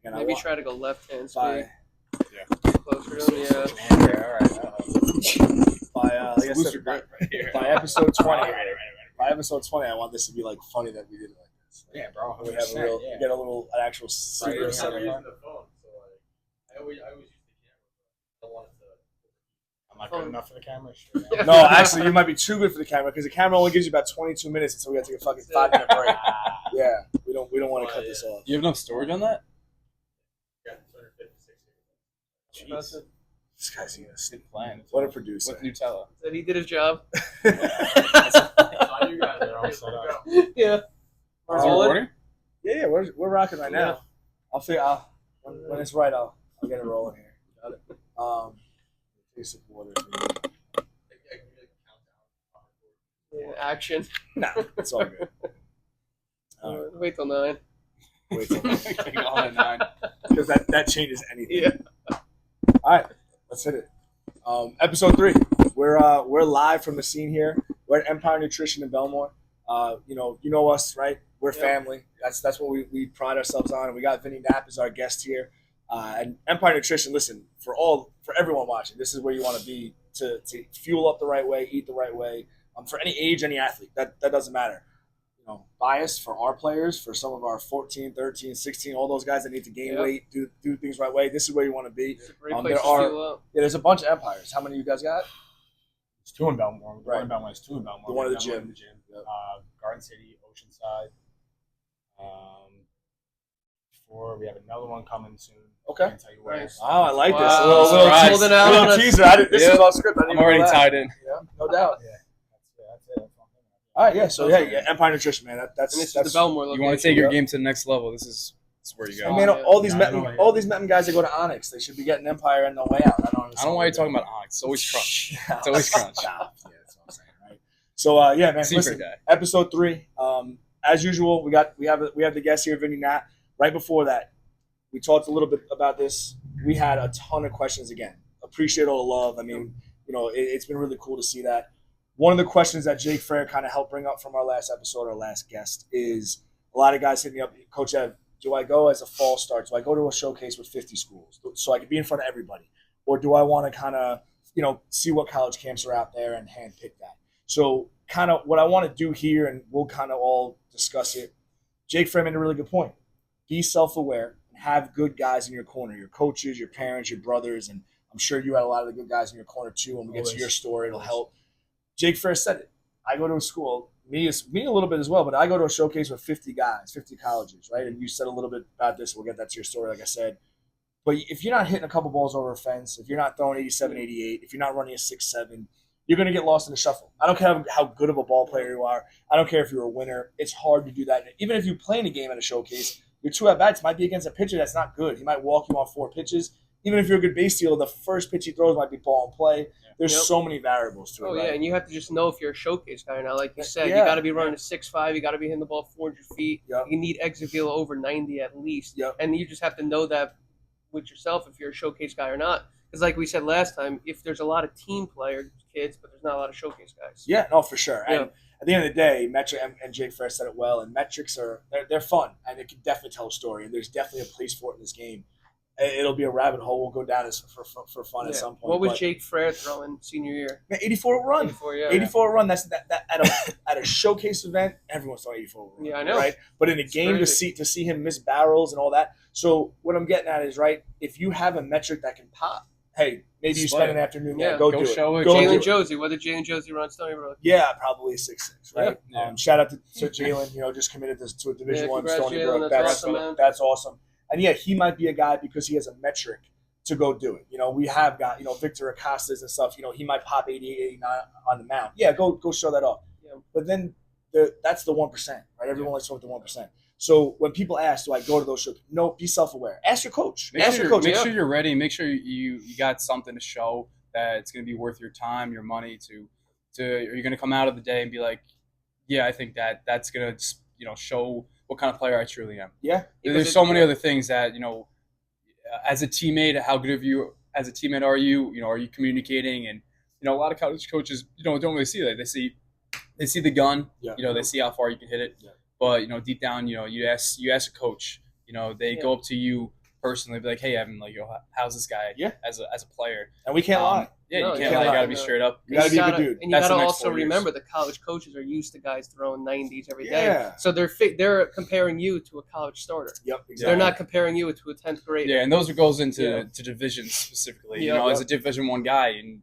And Maybe try to go left-hand by speed. Yeah. Closer to him, Yeah, all right. like I said, by episode 20. By episode 20, I want this to be like funny that we did it like this. Yeah, bro. We have we get an actual serious. I'm using the phone, so like I always use the camera. But I don't want it to. I'm not good enough for the camera. Sure. No, actually, you might be too good for the camera because the camera only gives you about 22 minutes until we have to take a fucking 5-minute break. Yeah, we don't want to cut this off. You have enough storage on that? Yeah, 256. Jeez. This guy's a Good plan. what a producer. With Nutella. Said he did his job. You guys are all set up. Yeah. Is it recording? Yeah, we're rocking right now. I'll figure when it's right. I'll get it rolling here. Got it. Take some water. Yeah, action. Nah, it's all good. All right. Wait till 9. Wait till All at 9. because that changes anything. Yeah. All right, let's hit it. Episode 3. We're live from the scene here. We're at Empire Nutrition in Belmore. You know us, right? We're family. That's what we pride ourselves on. And we got Vinny Nap as our guest here. And Empire Nutrition. Listen, for everyone watching, this is where you want to be to fuel up the right way, eat the right way. For any age, any athlete, that doesn't matter. Bias for our players, for some of our 14, 13, 16, all those guys that need to gain weight, do things the right way. This is where you want to be. It's a great place to fuel up. There's a bunch of Empires. How many of you guys got? It's 2 in Belmore. Right. One in Belmore is 2 in Belmore. The one at the Belmore gym. Yep. Garden City, Oceanside. 4. We have another one coming soon. Okay. I can't tell you where. Nice. Oh, I like this. Wow. A little Surprise. Holding out little on us. teaser. This is off script. I didn't I'm already even know that. tied in. Yeah, no doubt. Yeah. That's it. All right, yeah. So yeah, Empire Nutrition, man. That's And this is the Belmore You location. want to take your game to the next level. This is where you go. I mean, Yeah. all these Yeah, I know, yeah. all these Metin guys that go to Onyx, they should be getting Empire and no way out. I don't I don't know why you're talking about Onyx. It's always crunch. It's always crunch. Yeah, that's what I'm saying, right? So yeah, man. Secret Listen, guy. episode 3. As usual, we have the guest here, Vinny Nat. Right before that, we talked a little bit about this. We had a ton of questions again. Appreciate all the love. I mean, it's been really cool to see that. One of the questions that Jake Frere kind of helped bring up from our last episode, our last guest, is a lot of guys hit me up, Coach Ev, do I go as a fall start? Do I go to a showcase with 50 schools so I can be in front of everybody? Or do I want to kind of, see what college camps are out there and handpick that? So kind of what I want to do here, and we'll kind of all discuss it, Jake Frere made a really good point. Be self-aware and have good guys in your corner, your coaches, your parents, your brothers, and I'm sure you had a lot of the good guys in your corner too. When we get to your story, it'll help. Jake Frere said it. I go to a school, me a little bit as well, but I go to a showcase with 50 guys, 50 colleges, right? And you said a little bit about this. We'll get that to your story, like I said. But if you're not hitting a couple balls over a fence, if you're not throwing 87, 88, if you're not running a 6-7, you're going to get lost in the shuffle. I don't care how good of a ball player you are. I don't care if you're a winner. It's hard to do that. Even if you play in a game at a showcase, your 2 at-bats might be against a pitcher that's not good. He might walk you on 4 pitches. Even if you're a good base stealer, the first pitch he throws might be ball and play. There's so many variables to it. Oh, yeah, right? and you have to just know if you're a showcase guy or not. Like you said, Yeah. you got to be running a 6.5. You got to be hitting the ball 400 feet. Yep. You need exit velo over 90 at least. Yep. And you just have to know that with yourself if you're a showcase guy or not. Because like we said last time, if there's a lot of team player kids, but there's not a lot of showcase guys. Yeah, no, for sure. Yeah. And at the end of the day, metric and Jake Frere said it well. And metrics they're fun, and it can definitely tell a story. And there's definitely a place for it in this game. It'll be a rabbit hole. We'll go down for fun at some point. What was Jake Frere throwing senior year? 84 run. 84, yeah. 84 run. That's that at a showcase event. Everyone's throwing 84 run. Yeah, I know. Right, but in a game to see him miss barrels and all that. So what I'm getting at is right. If you have a metric that can pop, hey, maybe you spend an afternoon there. Go do show it. it. Go do Jalen it. Josie. What did Jalen Josie run? Tell me, bro. Yeah, probably 6'6", right? Yeah. Shout out to Jalen. Just committed to a Division I congrats, Stony Jalen. Brook. That's awesome, man. That's awesome. And yeah, he might be a guy because he has a metric to go do it. We have got Victor Acostas and stuff. He might pop 88, 89 on the mound. Yeah, go show that off. Yeah. But then that's the 1%, right? Everyone likes to talk the 1%. So when people ask, do I go to those shows? No, be self-aware. Ask your coach. Make Ask your coach. sure you're ready. Make sure you got something to show that it's going to be worth your time, your money. Or you're going to come out of the day and be like, yeah, I think that's going to show what kind of player I truly am. Yeah. There's so many other things that as a teammate, how good of you as a teammate are you? Are you communicating? And a lot of college coaches don't really see that. They see the gun. Yeah. They see how far you can hit it. Yeah. But deep down, you ask a coach. They go up to you personally, be like, hey, Evan, like, how's this guy Yeah. as a player? And we can't lie. Yeah, No, you you can't can't lie. You lie. gotta be straight up. You gotta be a good dude. And you That's gotta the next also 4 years. remember the college coaches are used to guys throwing 90s every day. Yeah. So they're comparing you to a college starter. Yep. Exactly. They're not comparing you to a 10th grader. Yeah, and those goes into Yeah. to divisions specifically. Yeah. You know, as a Yep. Division I guy, and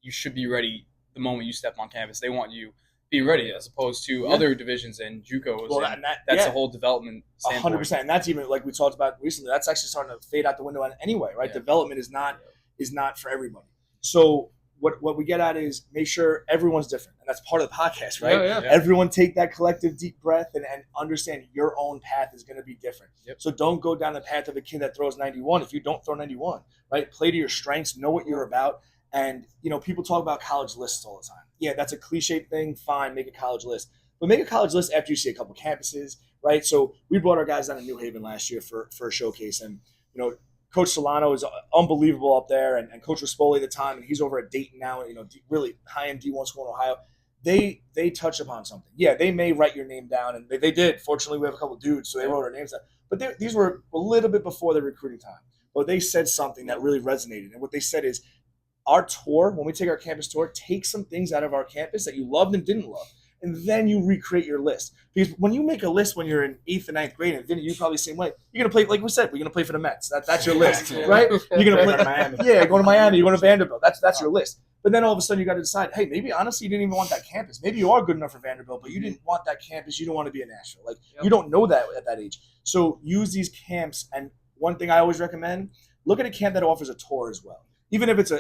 you should be ready the moment you step on campus. They want you to be ready, as opposed to Yeah. other divisions and JUCOs. Well, and and that's yeah. a whole development standpoint. 100%, and that's even like we talked about recently. That's actually starting to fade out the window anyway, right? Yeah. Development is not for everybody. So what we get at is make sure everyone's different, and that's part of the podcast, right? Yeah. Yeah. Everyone take that collective deep breath and understand your own path is going to be different. Yep. So don't go down the path of a kid that throws 91 if you don't throw 91, right? Play to your strengths, know what you're about, and people talk about college lists all the time. Yeah, that's a cliche thing. Fine, make a college list. But make a college list after you see a couple campuses, right? So we brought our guys down to New Haven last year for a showcase, and Coach Solano is unbelievable up there, and Coach Rispoli at the time, and he's over at Dayton now. Really high-end D1 school in Ohio. They touch upon something. Yeah, they may write your name down, and they did. Fortunately, we have a couple dudes, so they wrote our names down. But these were a little bit before the recruiting time. But they said something that really resonated, and what they said is, our tour, when we take our campus tour, take some things out of our campus that you loved and didn't love, and then you recreate your list. Because when you make a list when you're in 8th and 9th grade, and Vinny, you probably the same way, you're going to play, like we said, we're going to play for the Mets. That's your list, Yeah. right? You're going to Go to play Miami. Yeah, going to Miami, you're going to Vanderbilt. That's your list. But then all of a sudden you got to decide, hey, maybe honestly you didn't even want that campus. Maybe you are good enough for Vanderbilt, but you didn't want that campus. You don't want to be in Nashville. Like, Yep. you don't know that at that age. So use these camps. And one thing I always recommend, look at a camp that offers a tour as well. Even if it's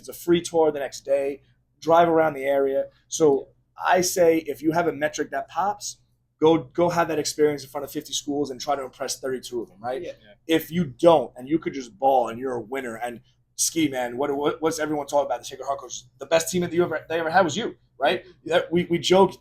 a free tour the next day, drive around the area. So I say if you have a metric that pops, go have that experience in front of 50 schools and try to impress 32 of them, right? Yeah. If you don't, and you could just ball and you're a winner, and ski, man, what's everyone talking about? The Sacred Heart coach, the best team that they ever had was you, right? We joke,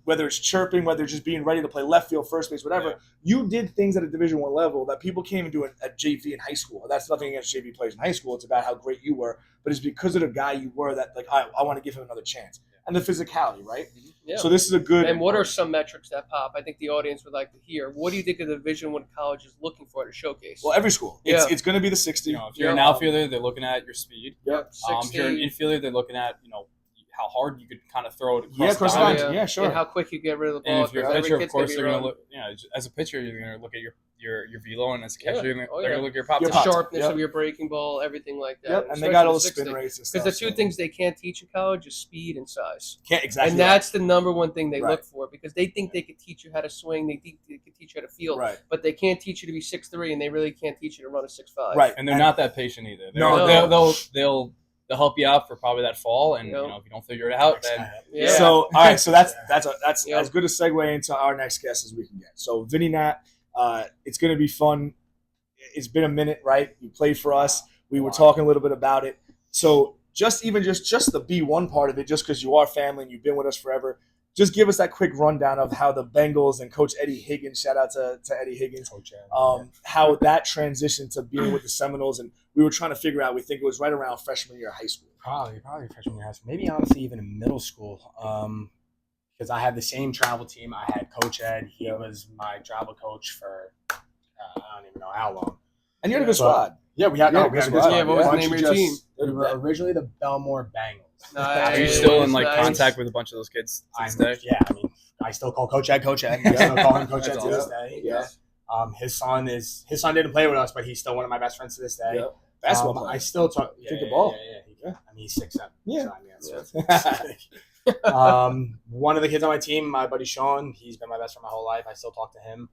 whether it's chirping, whether it's just being ready to play left field, first base, whatever. Yeah. You did things at a Division I level that people can't even do at JV in high school. That's nothing against JV players in high school. It's about how great you were, but it's because of the guy you were that, like, I want to give him another chance. And the physicality, right? Yeah. So this is a good. And what are some metrics that pop? I think the audience would like to hear. What do you think a Division I college is looking for to showcase? Well, every school. It's going to be the 60. If you're an Yeah. outfielder, they're looking at your speed. Yep. If you're an 60. infielder, they're looking at how hard you could kind of throw it across, Yeah, across the line. lines. Yeah, sure. And how quick you get rid of the ball. And if you're a because pitcher, every of kid's gonna course, be they're going to running. look. As a pitcher, you're going to look at your velo, and as a catcher, Yeah. they're going Oh, to yeah. look at your pop Your The pop time. sharpness Yep. of your breaking ball, everything like that. Yep. And they especially got all the the 60. spin rates and stuff. Because the two so- things they can't teach in college is speed and size. Can't exactly. And that's the number one thing they Right. look for, because they think they could teach you how to swing, they think they could teach you how to field, right. but they can't teach you to be 6'3", and they really can't teach you to run a 6'5". Right. And they're not that patient either. No. They'll help you out for probably that fall, and Yep. if you don't figure it out, then Yeah. So all right, so that's Yep. as good a segue into our next guest as we can get. So Vinny Nat, it's going to be fun. It's been a minute, right? You played for us. We were talking a little bit about it. So just the B1 part of it, just because you are family and you've been with us forever, just give us that quick rundown of how the Bengals and Coach Eddie Higgins, shout out to Eddie Higgins, Coach Ed. how that transitioned to being with the Seminoles. And we were trying to figure out, we think it was right around freshman year of high school. Probably freshman year high school. Maybe honestly even in middle school. Because I had the same travel team. I had Coach Ed. He was my travel coach for I don't even know how long. And you had a good squad. Yeah, we had Yeah, a good squad. squad. Yeah, what was the Bunch name of of your team? We were originally the Belmore Bengals. Nice. are you still in Nice. contact with a bunch of those kids to this day? Yeah, I mean, I still call Coach Ed Coach Ed. I still call him Coach Ed That's to this awesome. day. Yeah. His son didn't play with us, but he's still one of my best friends to this day. Yep. Basketball player. I still talk. Kick the ball. Yeah. I mean, he's 6'7". Yeah. So, I mean, that's one of the kids on my team, my buddy Sean, he's been my best friend my whole life. I still talk to him.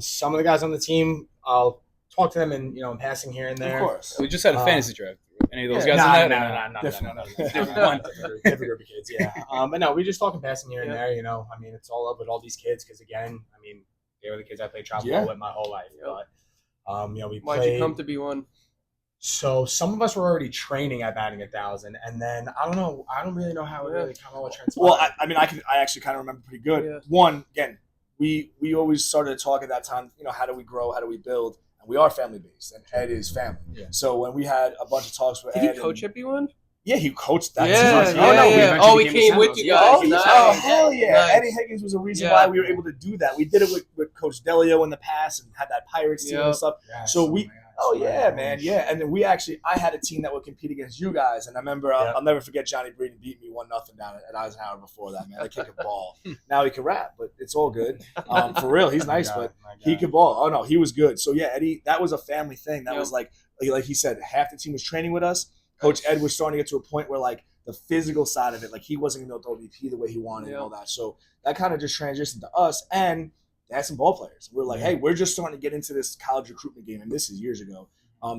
Some of the guys on the team, I'll talk to them in passing here and there. Of course. We just had a fantasy draft. Any of those guys Nah, in that? no. Different one. Different group of kids, yeah. But no, we just talk in passing here and Yeah. there. I mean, it's all up with all these kids because, again, I mean, they were the kids I played travel Yeah. ball with my whole life. Yeah. But we Why'd played. you come to be one? So some of us were already training at batting 1,000, and then I don't know. I don't really know how it really kind of all transpired. Well, I actually kind of remember pretty good. Yeah. One, again, we always started to talk at that time, how do we grow? How do we build? And we are family based, and Ed is family. Yeah. So when we had a bunch of talks with Did Ed. you coach at B1? Yeah, he coached that Yeah, team. yeah, no, we yeah. eventually Oh, we became came the with Seminoles. you Yeah, guys. Oh, Nice. oh, hell yeah. Nice. Eddie Higgins was a reason Yeah. why we were able to do that. We did it with Coach Delio in the past and had that Pirates team Yep. and stuff. Yes, So my we, God, oh so yeah, many man, goals. yeah. And then I had a team that would compete against you guys. And I remember, Yeah. I'll never forget Johnny Breeden beat me 1-0 down at Eisenhower before that, man. I kick a ball. Now he can rap, but it's all good. For real, he's My nice, God, but my God. he could ball. Oh no, he was good. So yeah, Eddie, that was a family thing. That Yep. was like he said, half the team was training with us. Coach Ed was starting to get to a point where like the physical side of it, like he wasn't going to throw VP the way he wanted and all that. So that kind of just transitioned to us, and they had some ball players. We're like, hey, we're just starting to get into this college recruitment game, and this is years ago.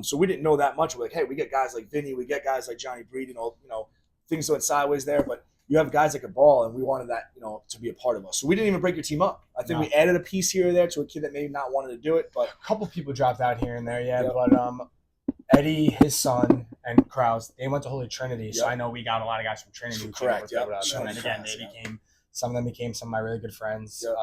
So we didn't know that much. We're like, hey, we get guys like Vinny, we get guys like Johnny Breeden, things went sideways there, but you have guys like a ball, and we wanted that, to be a part of us. So we didn't even break your team up. I think we added a piece here or there to a kid that maybe not wanted to do it, but A couple people dropped out here and there, yeah. Yep. But Eddie, his son, and Krause, they went to Holy Trinity, so Yep. I know we got a lot of guys from Trinity. who Correct, came over yep. to us. And then again, some of them became some of my really good friends. Yep.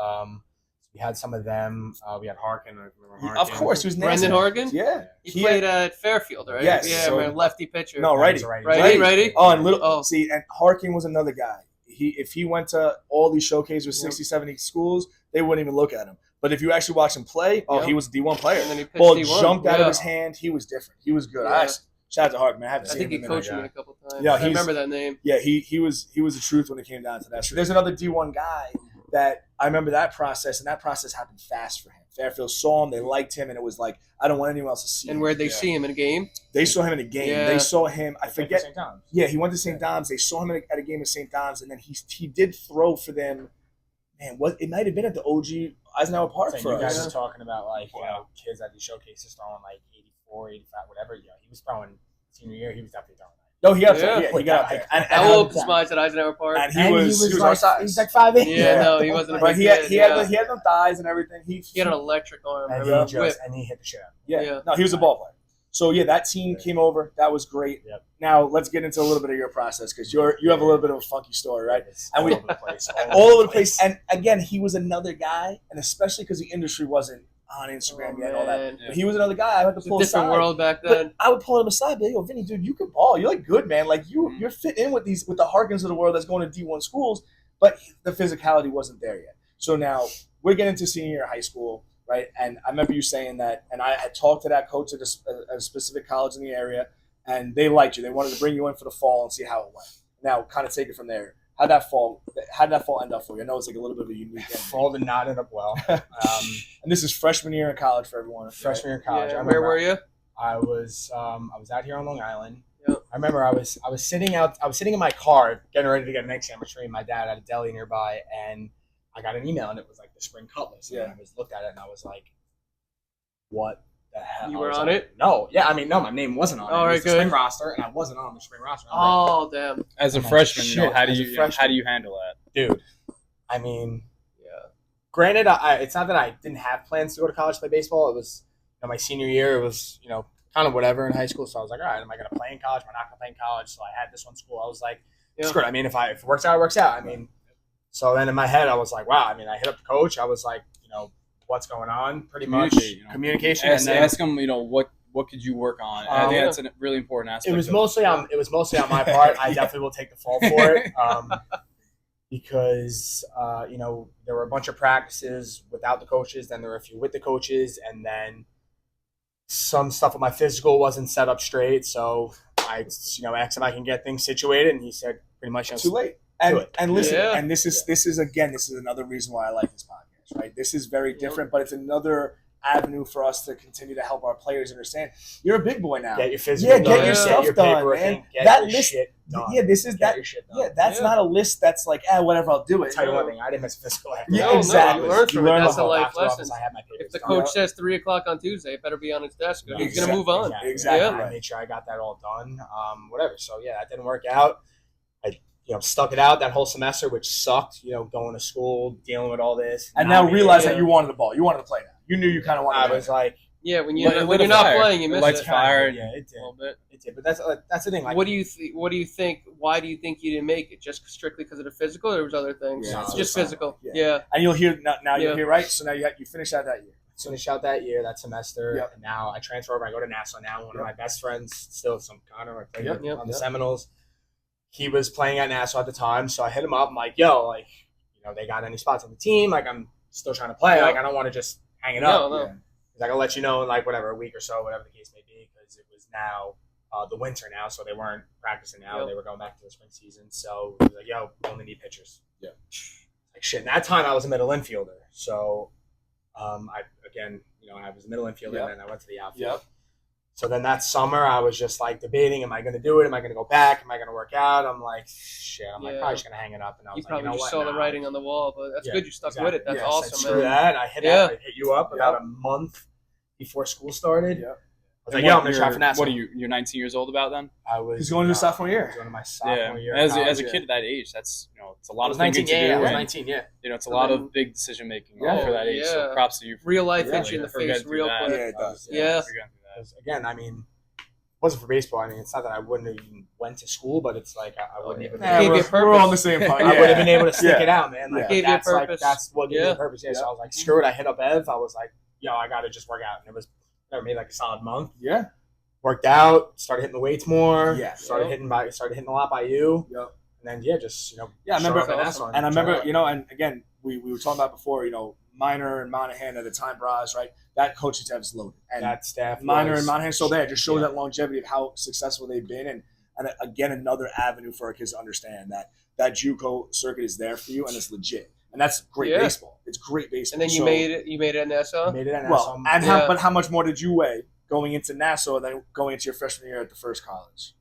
We had some of them. We had Harkin. I remember Harkin. of course, he was nasty. Brendan Horgan? Yeah. He played at Fairfield, right? Yes, Yeah, so- man, lefty pitcher. No, That righty. was a Righty? Oh, and Oh. see, and Harkin was another guy. If he went to all these showcases with 60, 70 schools, they wouldn't even look at him. But if you actually watch him play, Yep. he was a D1 player. And then he pitched Ball D1. jumped out of Yeah. his hand. He was different. He was good. Yeah. Shout out to Harkin, man. I haven't I seen think he him in coached a- me a couple times. Yeah, I he's- remember that name. Yeah, he was the truth when it came down to that. So there's another D1 guy that I remember that process, and that process happened fast for him. Fairfield saw him, they liked him, and it was like, I don't want anyone else to see him. And where'd they Yeah. see him in a game? They saw him in a game. Yeah. They saw him. I forget. St. Thomas. Yeah, he went to St. Dom's. They saw him at a game at St. Dom's, and then he did throw for them. Man, it might have been at the OG Eisenhower Park So for you guys us. are talking about kids at these showcases throwing like 84, 85, whatever. Yeah, he was throwing senior year. He was definitely throwing that. No, he got Yeah. he got up there. And How old was Smiles at Eisenhower Park? And he was our like, size. He's like 5'8". Yeah, no, he wasn't a But big he had kid, he yeah. had them thighs and everything. He He had an electric arm. And remember? he Whip. hit the shit out. yeah. No, he was a ball player. So yeah, that team came over. That was great. Yep. Now let's get into a little bit of your process because you have a little bit of a funky story, right? It's And all we- over the place. All over the place. And again, he was another guy, and especially because the industry wasn't on Instagram yet and all that. Man. But he was another guy. I had to It's a pull different aside. world back then. But I would pull him aside, be like, yo, Vinny, dude, you can ball. You're like good, man. Like you're fit in with the Harkins of the world that's going to D1 schools, but the physicality wasn't there yet. So now we're getting to senior year of high school, right? And I remember you saying that, and I had talked to that coach at a specific college in the area, and they liked you. They wanted to bring you in for the fall and see how it went. Now, kind of take it from there. How'd that fall end up for you? I know it's like a little bit of a unique ending. Fall did not end up well. And this is freshman year in college for everyone. Freshman year in college. Yeah, I where remember were you? I was out here on Long Island. Yep. I remember I was sitting in my car getting ready to get an egg sandwich for me and my dad at a deli nearby, and I got an email and it was like the spring cutlass. Yeah. And I looked at it and I was like, what the hell? You I were was on like, it? No. Yeah, I mean, no, my name wasn't on it. All It right, was the good. spring roster, and I wasn't on the spring roster. I'm like, Oh, damn. As a I'm like, freshman, shit, how do as a you freshman. how do you handle that? dude, I mean, Yeah. granted, it's not that I didn't have plans to go to college to play baseball. It was my senior year. It was kind of whatever in high school. So I was like, all right, am I going to play in college? Am I not going to play in college? So I had this one school. I was like, Yeah. screw it. I mean, if it works out, it works out. I mean, so then in my head, I was like, wow. I mean, I hit up the coach. I was like, what's going on? Pretty much Communicate, communication. Ask, and then ask them, what could you work on? I think Yeah. that's a really important aspect. it was of- mostly on my part. I definitely will take the fall for it. Because there were a bunch of practices without the coaches, then there were a few with the coaches, and then some stuff with my physical wasn't set up straight. So I asked if I can get things situated, and he said pretty much Too late. And listen, Yeah. and this is another reason why I like this podcast, right? This is very different, but it's another avenue for us to continue to help our players understand. You're a big boy now. get your physical Yeah, done, get your stuff your done, paperwork man. in, get That your list- shit done. Yeah, this is Get that. your shit done. Yeah, that's Yeah. not a list that's like, whatever, I'll do it. I'll tell you one thing, I didn't miss physical after Yeah, that. No, exactly. you learn from it. learn That's the a whole life After office, lesson. I had my papers If the done. coach says 3 o'clock on Tuesday, it better be on his desk. Or he's Exactly. going to move on. Exactly. Yeah. I made sure I got that all done. Whatever. So yeah, that didn't work out. I stuck it out that whole semester, which sucked. Going to school, dealing with all this, And not now being realize able that to- you wanted the ball. You wanted to play now. You knew you kind of wanted I to play. was like, Yeah, when Lit you're a not fire. playing, you miss Lights it. fire. yeah, it did. a little bit. It did. But that's the thing. Like, What do you think? Why do you think you didn't make it? Just strictly because of the physical, or there was other things? Yeah, It's it's just fine. physical. Yeah. Yeah. And you'll hear now. You'll Yeah. hear, right? So now you finish out that year. finish out that year, that semester, Yep. and now I transfer over. I go to Nassau now. One of my best friends, still some Connor, I played Yep. with Yep. on the Yep. Seminoles. he was playing at Nassau at the time, so I hit him up. I'm like, yo, like, they got any spots on the team? Like, I'm still trying to play. Yeah. Like, I don't want to just hang it up. No. He's like, I'll let you know in, like, whatever, a week or so, whatever the case may be, because it was now the winter now, so they weren't practicing now. Yep. They were going back to the spring season. So he was like, yo, we only need pitchers. Yeah. Like, shit. And that time I was a middle infielder. So, I was a middle infielder, Yep. and then I went to the outfield. Yep. So then that summer, I was just like debating, am I going to do it? Am I going to go back? Am I going to work out? I'm like, shit, I'm like, Yeah. probably just going to hang it up. And I was You like, probably you know just what? saw the Nah. writing on the wall, but that's Yeah, good. You stuck exactly. with it. That's Yeah, awesome, Screw man. that. I hit you up about a month before school started. Yeah. I was like, yo, I'm going to try for Nassau. What are you? You're 19 years old about then? I was He's going to his sophomore year. I was going to my sophomore year. As of a college, kid at that age, that's it's a lot I was of thinking 19, to do. I was and, 19, yeah. It's a lot of big decision making Yeah. for that age. So Yeah. props to you. Real life Yeah. hits you in the for face getting through real that. quick. Yeah, it does. Yeah. for getting through that. 'Cause, again, I mean, it wasn't for baseball. I mean, it's not that I wouldn't have even went to school, but it's like I wouldn't even. It gave you a purpose. We're on the same page. I would have been able to stick Yeah. it out, man. Like, Yeah. Gave you a that's like purpose. that's what gave me Yeah. the purpose. Yeah. So Yeah. I was like, screw it. I hit up Ev. I was like, yo, I got to just work out, and it was made like a solid month. Yeah. Worked out, started hitting the weights more. Yeah. Started hitting a lot by you. Yep. And then just Yeah, I remember- showed up at That's Nassau And I tried remember, out. and again, we were talking about before, Minor and Monahan at the time, Braz, right? That coaching staff is loaded. And that staff. Minor was- and Monahan still there. Just shows Yeah. that longevity of how successful they've been. And again, another avenue for our kids to understand that JUCO circuit is there for you and it's legit. And that's great Yeah. baseball. It's great baseball. And then you made it at Nassau? Made it at Nassau. Well, and Yeah. how much more did you weigh going into Nassau than going into your freshman year at the first college?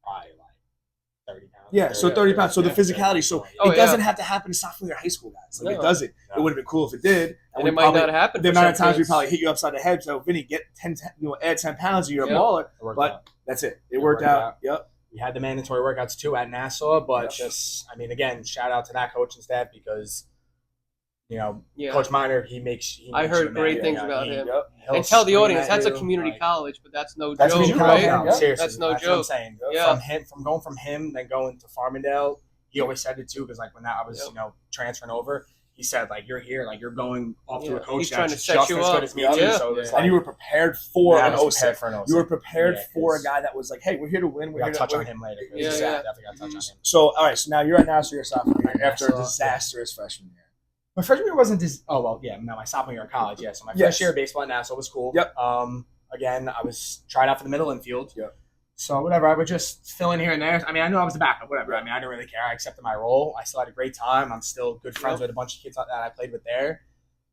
probably like 30 pounds. Yeah, so 30 pounds. So the Yeah, physicality. So 30. Oh, it doesn't have to happen in sophomore year of high school, guys. Like, No. it doesn't. No. It would have been cool if it did. And we it might probably- not happen. The for amount of some times we kids. probably hit you upside the head. So, Vinny, get 10, add 10 pounds and you're a Yeah. baller. It worked But out. that's it. It It worked worked out. out. Yep. We had the mandatory workouts too at Nassau, but Yeah. just, I mean, again, shout out to that coaching staff because, Yeah. Coach Minor, he makes I you heard a man. great things Yeah, about he- him. Yep. he'll And tell the scream audience, at that's a you, community like- college, but that's no That's joke, what you right? know. Yeah. Seriously, That's no what I'm joke. saying. Yeah. From going from him, then going to Farmingdale, he always said it too because like when I was Yep. transferring over, he said like you're here, like you're going off to Yeah. a coach He's trying that's to set just you as up. good as me Yeah. too. Yeah. So it was And you were prepared for I an was OSIC. prepared for an OSIC. You were prepared Yeah, for a 'cause guy that was like, hey, we're here to win. We We're got here to to touch on win. him later. Yeah, Definitely yeah. got to touch on him. So, all right. So now you're at Nassau your sophomore year after a Nassau, disastrous freshman year. My freshman year wasn't this. Oh well, yeah. No, my sophomore year in college. Yeah. So my Yes. first year of baseball at Nassau was cool. Yep. Again, I was tried out for the middle infield. Yep. So whatever, I would just fill in here and there. I mean, I knew I was the backup. Whatever. I mean, I didn't really care. I accepted my role. I still had a great time. I'm still good friends with a bunch of kids that I played with there.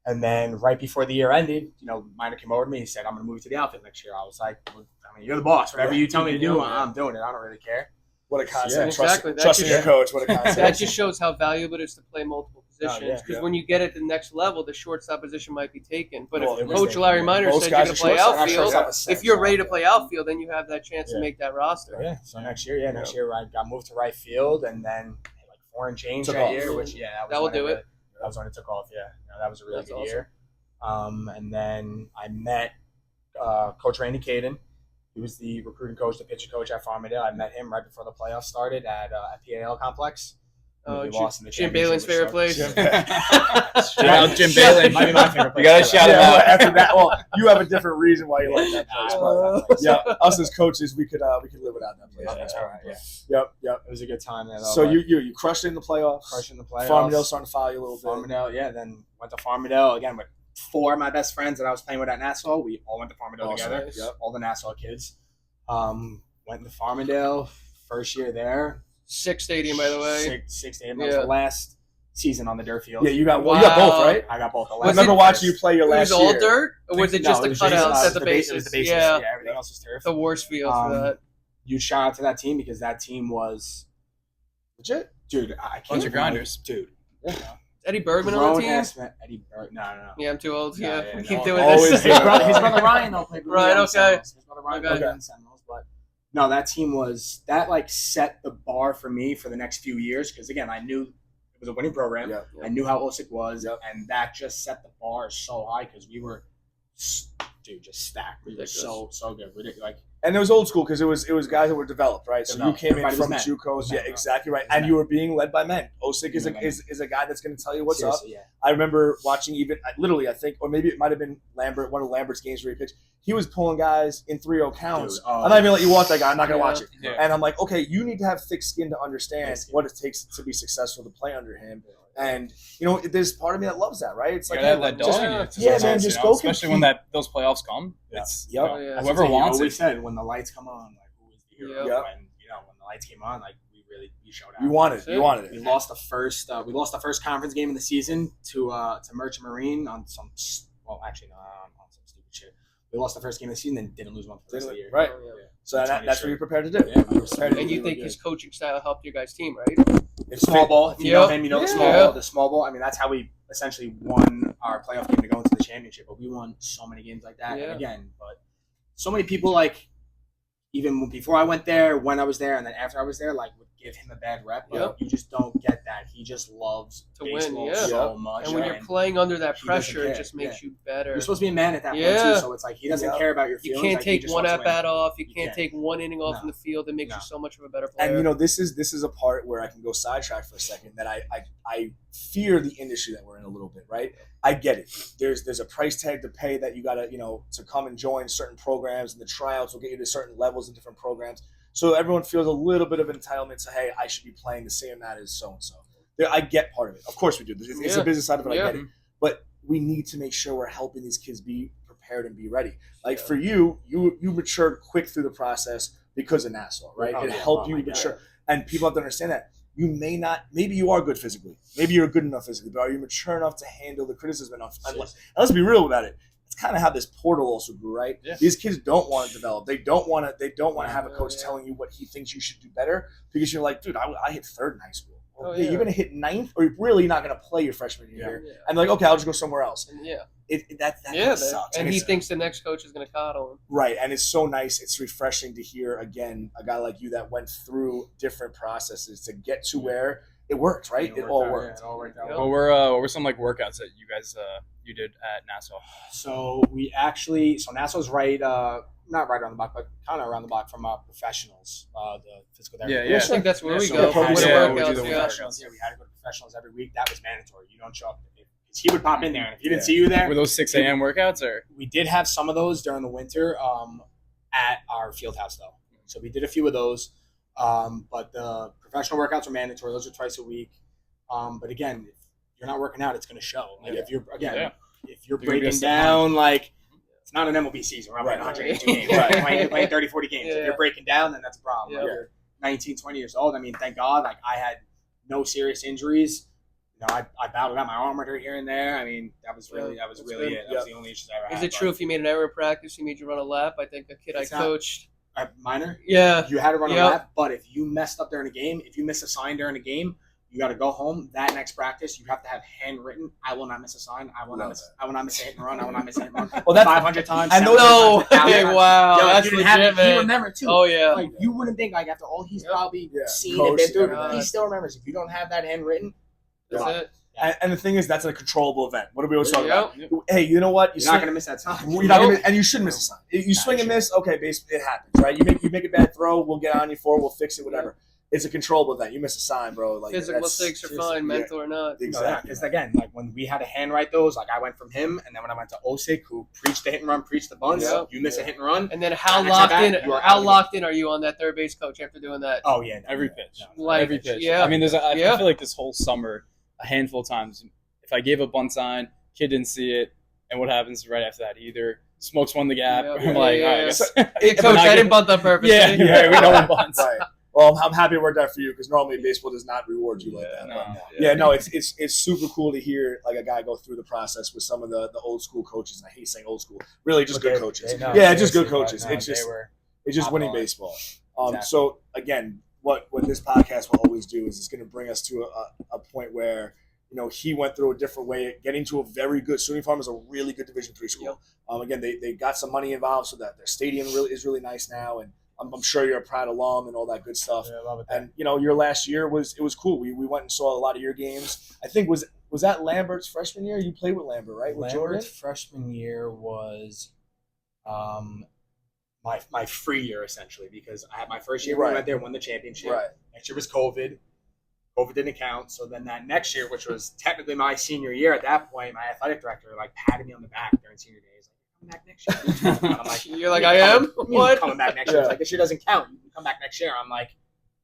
And then right before the year ended, Minor came over to me. He said, "I'm going to move to the outfield next year." I was like, well, "I mean, you're the boss. Whatever you tell me to do, I'm doing it. I don't really care." What a concept. Yeah. Exactly. That Trusting just- your coach. What a concept. That just shows how valuable it is to play multiple positions. yeah, Because yeah. when you get at the next level, the shortstop position might be taken. But Well, if it was Coach taken, Larry yeah. Minor Most said you guys can are play shortstop. outfield, Shortstop is if you're second. ready to play outfield, then you have that chance to Yeah. make that roster. Yeah. So next year, I got moved to right field, and then like 4 and change Took that off. year, which That will when do it. it. That was when it took off. Yeah, that was a really That's good awesome. year. And then I met Coach Randy Caden. He was the recruiting coach, the pitching coach at Farmingdale. I met him right before the playoffs started at PAL Complex. Oh, We lost in the Jim championship Balin's with favorite place. Shout out Jim Bailey. Might be my favorite place. You gotta too. shout him Yeah, out. well, after that, you have a different reason why you like that Nah, place. I but- love that place. yeah, us as coaches, we could live without that place. Yeah, That's all fine. right, yeah. Yep. It was a good time there. Though, So but you crushed it in the playoffs. crushing the playoffs. Farmingdale starting to follow you a little bit. Farmingdale, yeah. Then went to Farmingdale again with 4 of my best friends that I was playing with at Nassau. We all went to Farmingdale Awesome. together. Yep. All the Nassau kids. Went to Farmingdale. First year there. Sick stadium, by the way. Six to 8 months. The last season on the dirt field. Yeah, you got both, right? I got both. The I last remember year. watching you play your It last was all year. dirt, or was it just No, the was just, cutouts at the It bases? was the bases. Yeah, Everything else was turf. the worst field for that. Huge shout out to that team because that team was legit. Dude, I can't. Bunch of grinders. Dude. Eddie Bergman on the team? Eddie Berg. No. Yeah, I'm too old. No, Yeah, yeah, we no. keep doing Always this. do. His brother Ryan though played. Ryan, on okay. Seminoles. His brother Ryan Okay. played on Seminoles, but no, that team was that set the bar for me for the next few years because again I knew it was a winning program. Yeah. I knew how OSIC was, Yep. and that just set the bar so high because we were dude, just stacked. We were Ridiculous. so good. We did, like, And it was old school because it was guys that were developed, right? So you Developed. came in Everybody was from men. JUCOs, Men, yeah, bro. exactly right, Was and men. you were being led by men. Osick is Men. is a guy that's going to tell you what's up. seriously, yeah. I remember watching literally, I think, or maybe it might have been Lambert, one of Lambert's games where he pitched. He was pulling guys in 3-0 counts. Dude, oh. I'm not even let you watch that guy. I'm not going to watch it. Yeah. And I'm like, okay, you need to have thick skin to understand Thick skin. what it takes to be successful to play under him. And there's part of me that loves that, right? It's You like, gotta have hey, that just- dog in you. yeah, Sometimes, man, you just know, go especially compete. when those playoffs come. Yeah. It's Yep. Oh, yeah. whoever wants always it. said when the lights come on, like, who is the hero? Yep. And when the lights came on, like, we showed out. you wanted it. That's You wanted We it. lost the first conference game of the season to Merchant Marine on some on some stupid shit. We lost the first game of the season and didn't lose one for the rest of the year. Right. Oh, yeah. So that's what you're prepared to do. Yeah, we were prepared to And do you really think good. his coaching style helped your guys' team, right? It's small ball. If you know Yep. him, you know Yeah. the small ball. I mean, that's how we essentially won our playoff game to go into the championship. But we won so many games like that. Yeah. And again, but so many people, like, even before I went there, when I was there, and then after I was there, like, would give him a bad rep. But Yep. you just don't get that. He just loves To win, baseball yeah. so much. And when you're playing under that he doesn't pressure, it care, just makes yeah. you better. You're supposed to be a man at that point Yeah. too. So it's like he doesn't Yeah. care about your You feelings. can't like, he take just one wants at to bat win. off. You You can't can't. take one inning off No. in the field. It makes No. you so much of a better player. And this is a part where I can go sidetrack for a second that I fear the industry that we're in a little bit, right? I get it. There's a price tag to pay that you gotta, to come and join certain programs, and the tryouts will get you to certain levels in different programs. So everyone feels a little bit of entitlement to, hey, I should be playing the same amount as so and so. I get part of it. Of course we do. It's Yeah. a business side of it. Yeah. I get it. But we need to make sure we're helping these kids be prepared and be ready. Like Yeah. for you matured quick through the process because of Nassau, right? Oh, It yeah. helped Oh, you my God. mature. And people have to understand that. Maybe you are good physically. Maybe you're good enough physically, but are you mature enough to handle the criticism enough? And let's be real about it. It's kind of how this portal also grew, right? Yeah. These kids don't want to develop. They don't want to have a coach Yeah. telling you what he thinks you should do better because you're like, dude, I hit third in high school. Well, Oh, yeah, yeah. you're going to hit ninth, or you're really not going to play your freshman year. Yeah. And they're like, okay, I'll just go somewhere else. And yeah. That Yeah, kinda sucks. and he it's- thinks the next coach is going to coddle him. Right, and it's so nice. It's refreshing to hear again a guy like you that went through different processes to get to where it worked. Right, it all worked. It all worked out. Yep. What were some like workouts that you guys you did at Nassau? So Nassau's right, not right around the block, but kind of around the block from professionals, the physical therapy. Yeah, yeah. I think that's where we so go. we For had the to- yeah, we workouts, do the yeah. professionals. Yeah, we had to go to professionals every week. That was mandatory. You don't show up because he would pop in there, and if he didn't Yeah. see you there, Were those 6 a.m. workouts or? we did have some of those during the winter at our field house though. So we did a few of those, but the professional workouts are mandatory. Those are twice a week. But again, if you're not working out, it's going to show. Like if you're Yeah. if you're You're gonna be a breaking step down, like it's not an MLB season. We're not Right. playing 182 games. Right. You're playing 30, 40 games. Yeah. If you're breaking down, then that's a problem. Yeah. Like you're 19, 20 years old. I mean, thank God, like I had no serious injuries. I battled out my arm right here and there. I mean, that was really That's it. good. That was the only issues I ever had. Is it true if you made an error in practice, he made you run a lap? I think a kid It's I not- coached. Minor? Yeah. You had to run a Yep. lap, but if you messed up during a game, if you miss a sign during a game, you got to go home. That next practice, you have to have handwritten. I will not miss a sign. I will not miss a hit and run. I will not miss a hit and run. Well, that's 500 times. I know- 700 No. times, 1,000 Hey, times. wow. Yo, if That's you didn't have legit, it, he man. remembered too. Oh, yeah. Like you wouldn't think like after all he's Yep. probably Yeah. seen Coached and been through, everything. he still remembers. If you don't have that handwritten, That's Yeah. it. And the thing is, that's a controllable event. What are we always talking Yep. about? Hey, you know what? you're not gonna miss that sign. You're not gonna, and you shouldn't miss a sign. You swing and sure. miss, okay, basically it happens, right? You make a bad throw, we'll get on you for it, we'll fix it, whatever. It's a controllable event. You miss a sign, bro. Like Physical that's- mistakes are just- fine, yeah, mental or not. Exactly. Because again, like when we had to handwrite those, like I went from him, and then when I went to Osick, who preached the hit and run, preached the bunts. Yep. You miss a hit and run. And then how Next at locked bat, in? you are How out of locked in are you on that third base coach after doing that? Oh yeah, Every pitch. Like, Every pitch. yeah. I mean, I Yeah. feel like this whole summer, a handful of times, if I gave a bunt sign, kid didn't see it, and what happens right after that? He either smokes one the gap, Yeah. or I'm like, Yeah, all right, yeah. I guess. Hey, coach, I didn't bunt on purpose. Yeah, eh? yeah, we know one bunts. Right. Well, I'm happy it worked out for you because normally baseball does not reward you like that. No, But yeah, no, it's super cool to hear like a guy go through the process with some of the old school coaches. And I hate saying old school, really just good coaches. Yeah, just good coaches. It's just top winning line. baseball. Exactly. So again, what this podcast will always do is it's going to bring us to a point where he went through a different way, getting to a very good. SUNY Farm is a really good Division III school. Again, they got some money involved, so that their stadium is really nice now, and I'm sure you're a proud alum and all that good stuff. Yeah, I love it. And your last year was cool. We went and saw a lot of your games. I think was that Lambert's freshman year? You played with Lambert, right? With Jordan. Lambert's freshman year was my free year essentially, because I had my first year Right. we went there, won the championship. Right. Next year was COVID. COVID didn't count. So then that next year, which was technically my senior year at that point, my athletic director like patted me on the back during senior days. Like, come back next year. And I'm like, You're like, I am? What? Coming back next year. It's like, this year doesn't count. You can come back next year. I'm like,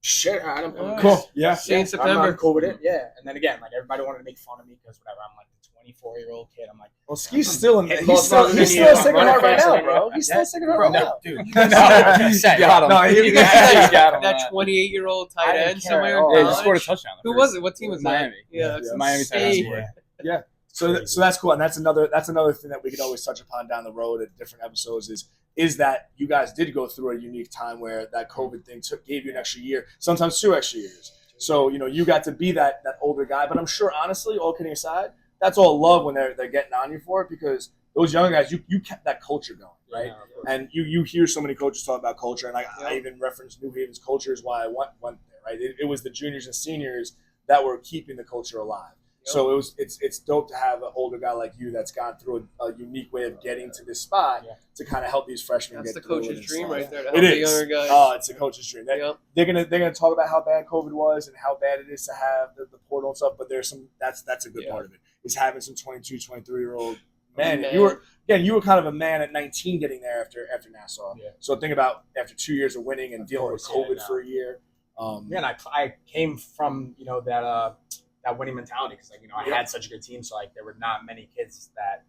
shit, all right, I'm coming. Cool. Yeah. See you in I'm September. cool with it. Yeah. And then again, like everybody wanted to make fun of me because whatever. I'm like the 24-year-old kid. I'm like, Well, Ski's still in. He's He's still still a second heart right now, running bro. faster He's than still a you. second heart Bro, right no, now. dude. Got him. No, he- You got You got him. that 28-year-old tight I didn't end care somewhere at all. in Yeah, college. he scored a touchdown. Who was it? What team was that? Miami. Yeah, Yeah. Miami Hey. Tight So that's cool, and that's another thing that we could always touch upon down the road at different episodes is that you guys did go through a unique time where that COVID thing gave you an extra year, sometimes 2 extra years. So you got to be that older guy, but I'm sure honestly, all kidding aside, that's all love when they're getting on you for it, because those younger guys, you kept that culture going, right? And you hear so many coaches talk about culture, and I even referenced New Haven's culture is why I went there, right? It was the juniors and seniors that were keeping the culture alive. So it's dope to have an older guy like you that's gone through a unique way of getting to this spot to kind of help these freshmen That's get the through coach's it. dream right there. To It help the is. younger guys. Oh, it's a coach's dream. Yep. They're gonna talk about how bad COVID was and how bad it is to have the portal and stuff. But there's that's a good part of it, is having some 22, 23-year-old men. Man. You were kind of a man at 19 getting there after Nassau. Yeah. So think about after 2 years of winning and dealing with course, COVID yeah, for a year. And I came from that winning mentality, because I had such a good team, so like there were not many kids that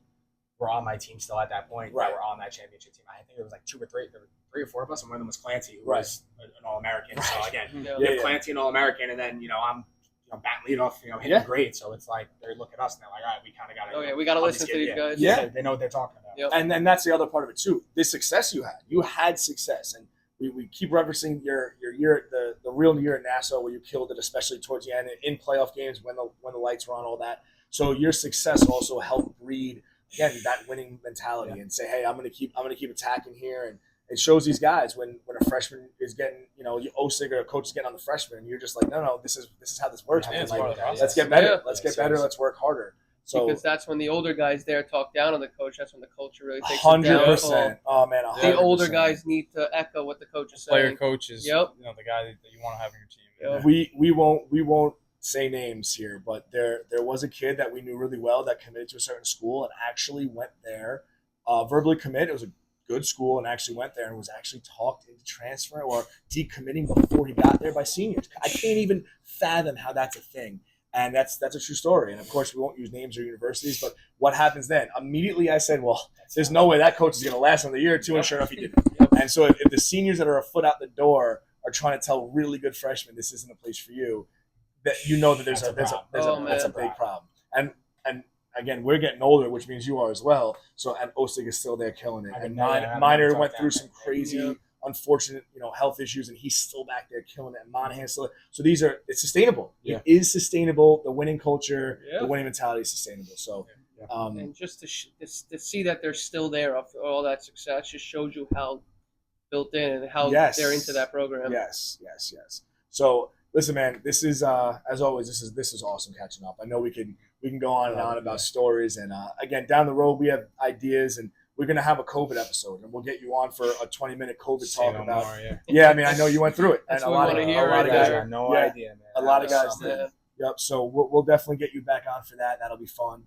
were on my team still at that point that were on that championship team. I think there was like 2 or 3, there were 3 or 4 of us, and one of them was Clancy, who was an All-American. So again, Yeah. you have Clancy an All-American, and then I'm batting leadoff, hitting great. So it's like they look at us and they're like, all right, we kind of got to. Oh yeah, we got to listen to these guys. Yeah. They know what they're talking about. Yep. And then that's the other part of it too. The success you had success, and we keep referencing your year, the real year at Nassau where you killed it, especially towards the end in playoff games when the lights were on, all that. So your success also helped breed again that winning mentality and say, hey, I'm gonna keep attacking here, and it shows these guys when a freshman is getting Osig or a coach is getting on the freshman, and you're just like, no, this is how this works. Yeah, it's Like, part of the process. let's get better. Yeah. Let's get better. Let's work harder. So Because that's when the older guys there talk down on the coach. That's when the culture really takes it down. 100%. Oh man, 100%. The older guys need to echo what the coach is Player saying. coach is Yep. the guy that you want to have on your team. Yep. We won't say names here, but there was a kid that we knew really well that committed to a certain school and actually went there, verbally commit. It was a good school and actually went there and was actually talked into transfer or decommitting before he got there by seniors. I can't even fathom how that's a thing. And that's a true story. And of course, we won't use names or universities, but what happens then? Immediately I said, well, there's no way that coach is going to last another year or two, and sure enough, he didn't. And so if the seniors that are a foot out the door are trying to tell really good freshmen this isn't a place for you, that that that's a big problem. And again, we're getting older, which means you are as well. So and Osig is still there killing it. And Minor went through some crazy, unfortunate, health issues, and he's still back there killing it. And Monahan's still. So it's sustainable. Yeah. It is sustainable. The winning culture, Yeah. the winning mentality is sustainable. So, And just to see that they're still there after all that success just shows you how built in and how they're into that program. Yes. So listen, man, this is as always, this is awesome catching up. I know we can go on and on about stories, and again, down the road we have ideas, and we're gonna have a COVID episode, and we'll get you on for a 20-minute COVID talk about. Yeah, I mean, I know you went through it, That's and a what we lot wanna of hear right guys, there. No idea, man. a lot of guys Yeah. did. Yep. So we'll definitely get you back on for that. That'll be fun.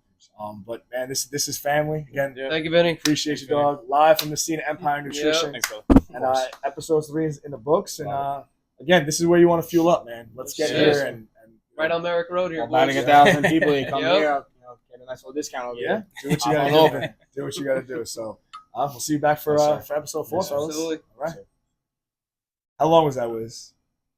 But man, this is family again. Yeah. Thank you, Vinny. Appreciate you, dog. Live from the scene of Empire Nutrition. Thanks, brother. And episode 3 is in the books. And again, this is where you want to fuel up, man. Let's get Yes. here and Right on Merrick Road here. Batting boys. 1,000 people, you come Yep. here, get a nice little discount over yeah, here. do what you I'm gotta all do. over. Do what you gotta do. So we'll see you back for Yes, sir. episode 4, Yes, sir. fellas. Absolutely. All right. How long was that, Wiz?